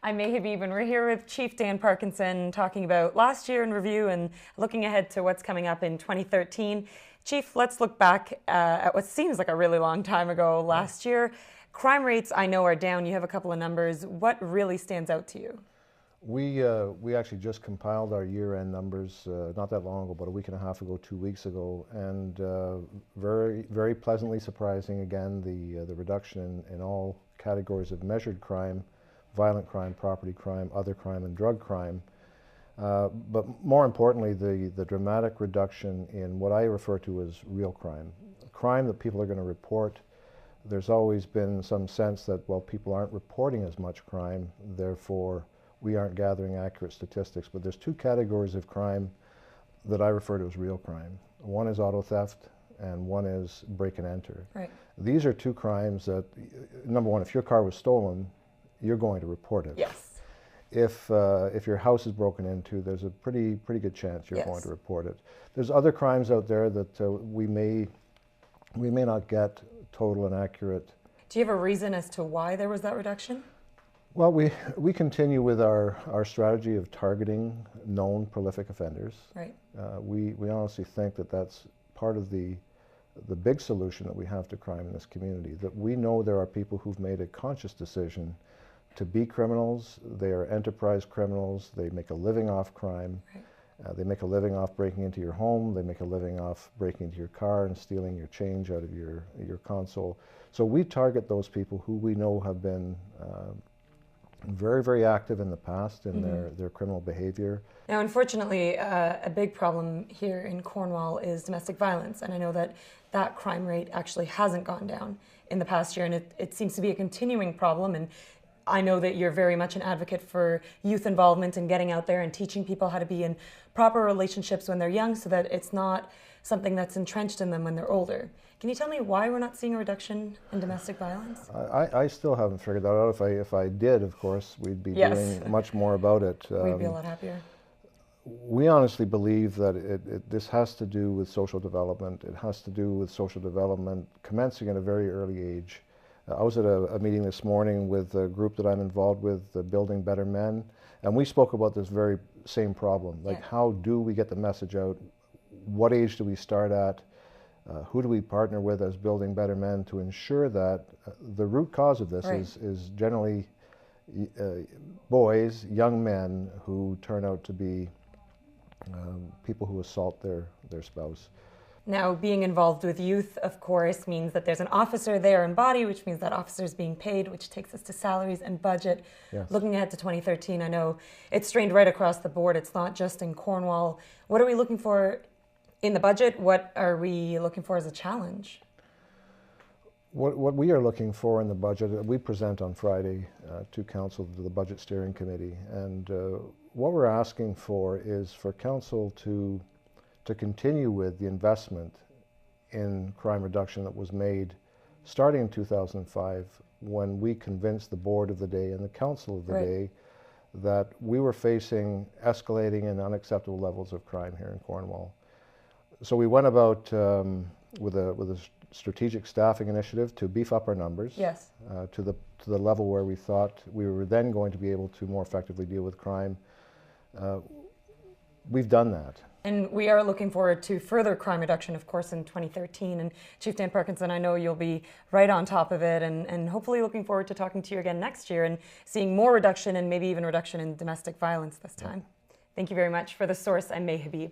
I'm May Habib, and we're here with Chief Dan Parkinson talking about last year in review and looking ahead to what's coming up in 2013. Chief, let's look back at what seems like a really long time ago last year. Crime rates, I know, are down. You have a couple of numbers. What really stands out to you? We actually just compiled our year-end numbers not that long ago, about a week and a half ago, 2 weeks ago, and very pleasantly surprising again, the reduction in all categories of measured crime, violent crime, property crime, other crime, and drug crime. But more importantly, the dramatic reduction in what I refer to as real crime, crime that people are going to report. There's always been some sense that, well, people aren't reporting as much crime, therefore we aren't gathering accurate statistics. But there's two categories of crime that I refer to as real crime. One is auto theft and one is break and enter. Right. These are two crimes that, number one, if your car was stolen, you're going to report it. Yes. If your house is broken into, there's a pretty good chance you're going to report it. There's other crimes out there that we may not get total and accurate. Do you have a reason as to why there was that reduction? Well, we continue with our strategy of targeting known prolific offenders. Right. We honestly think that that's part of the big solution that we have to crime in this community, that we know there are people who've made a conscious decision to be criminals. They are enterprise criminals. They make a living off crime. Right. They make a living off breaking into your home. They make a living off breaking into your car and stealing your change out of your console. So we target those people who we know have been very active in the past in their criminal behavior. Now, unfortunately, a big problem here in Cornwall is domestic violence, and I know that crime rate actually hasn't gone down in the past year, and it seems to be a continuing problem. And I know that you're very much an advocate for youth involvement and getting out there and teaching people how to be in proper relationships when they're young so that it's not something that's entrenched in them when they're older. Can you tell me why we're not seeing a reduction in domestic violence? I still haven't figured that out. If I did, of course, we'd be doing much more about it. We'd be a lot happier. We honestly believe that this has to do with social development. It has to do with social development commencing at a very early age. I was at a meeting this morning with a group that I'm involved with, Building Better Men, and we spoke about this very same problem. Like, how do we get the message out? What age do we start at? Who do we partner with as Building Better Men to ensure that the root cause of this is generally boys, young men who turn out to be people who assault their spouse. Now, being involved with youth, of course, means that there's an officer there in body, which means that officer is being paid, which takes us to salaries and budget. Yes. Looking ahead to 2013, I know it's strained right across the board. It's not just in Cornwall. What are we looking for in the budget? What are we looking for as a challenge? What we are looking for in the budget, we present on Friday to Council, to the Budget Steering Committee, and what we're asking for is for Council to continue with the investment in crime reduction that was made starting in 2005 when we convinced the board of the day and the council of the day that we were facing escalating and unacceptable levels of crime here in Cornwall. So we went about with a strategic staffing initiative to beef up our numbers to the level where we thought we were then going to be able to more effectively deal with crime. We've done that. And we are looking forward to further crime reduction, of course, in 2013. And Chief Dan Parkinson, I know you'll be right on top of it and hopefully looking forward to talking to you again next year and seeing more reduction and maybe even reduction in domestic violence this time. Thank you very much. For The Source, I'm May Habib.